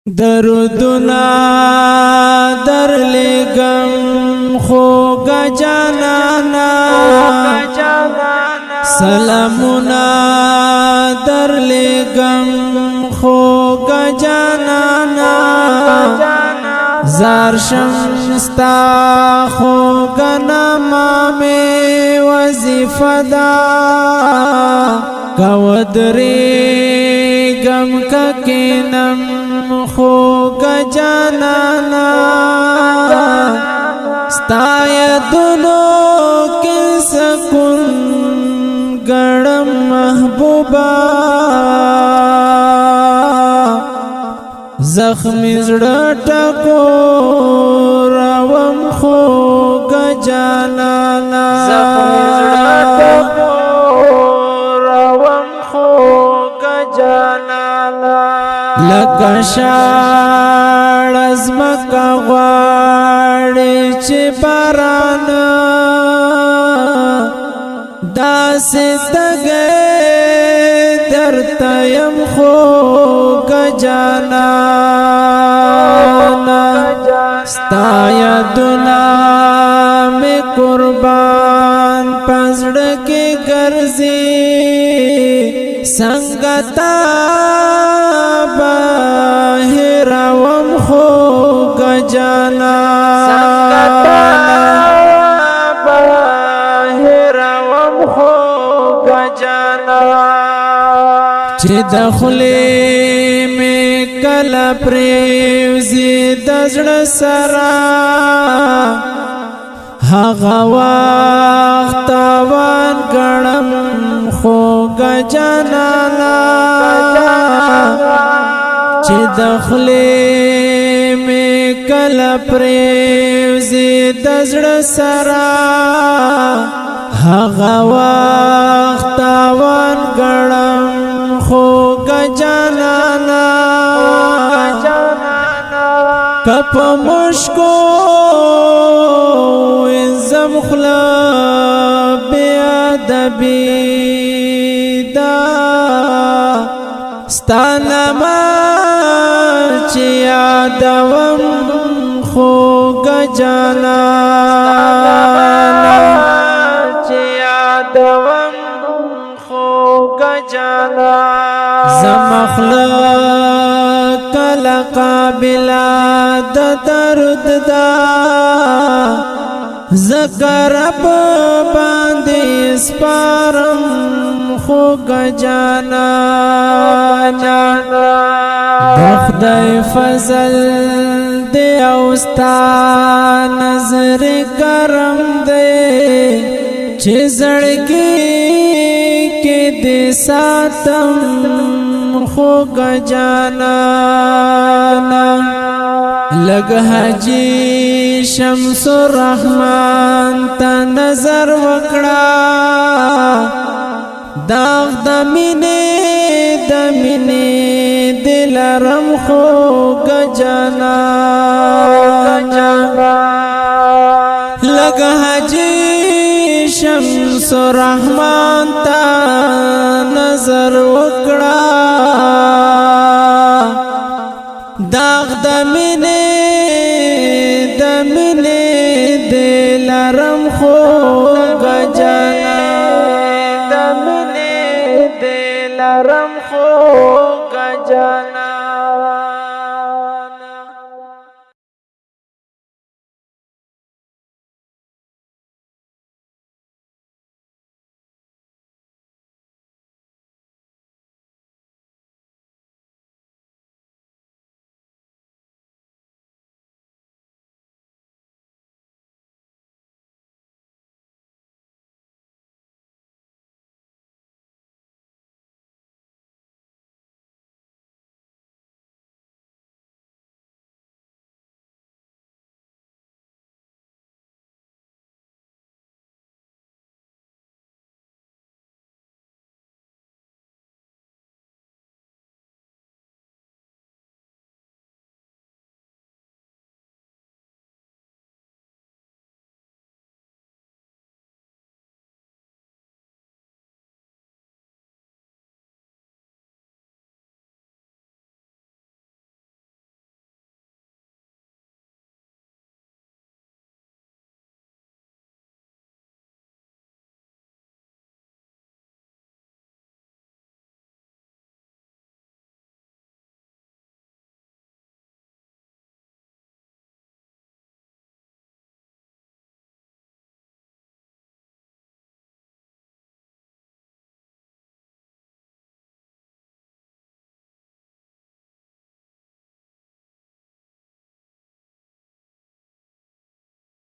درودنا در لگم خوگا جانانا سلامنا در لگم خوگا جانانا زار شمستا خوگا نما میں وظیفہ دا کودری گم کا کینم خوگا جانانا ستایا دلو کے سکون گڑم محبوبا زخمی زڑا ٹکو روم خوگا جانانا زخمی زڑا ٹکو روم خوگا جانانا لکا شاڑ ازمکا غواڑی چی بارانا داسی تگے درتایم خوگا جانانا ستایا دنا میں قربان پزڑ کے گرزی سنگتا باہروم خوگا جانانا باہروم خوگا جانانا چی دخلی میں کلا پریوزی دزڑ سرا هغه وخت وان ګړم خوګه جانانا چې دخلې مې کله پریوزي د زړه سره هغه وخت وان ګړم خوګه جانانا کپ مشکو مخلا بیادبی دا ستانما چی یادوم خوگا جانانا چی یادوم خوگا جانانا زمخلا کلا قابلا دا درد دا ذکر باندې سپارم خوگا جانانا خدای فضل دی اوستا نظر کرم دی چې زړګي کې دې ساتم خوگا جانانا لگ حجی شمس الرحمن تا نظر وکڑا داغ دمینی دلارم خوگا جانانا لگ حجی شمس الرحمن تا نظر وکڑا داغ دمینی دلارم خو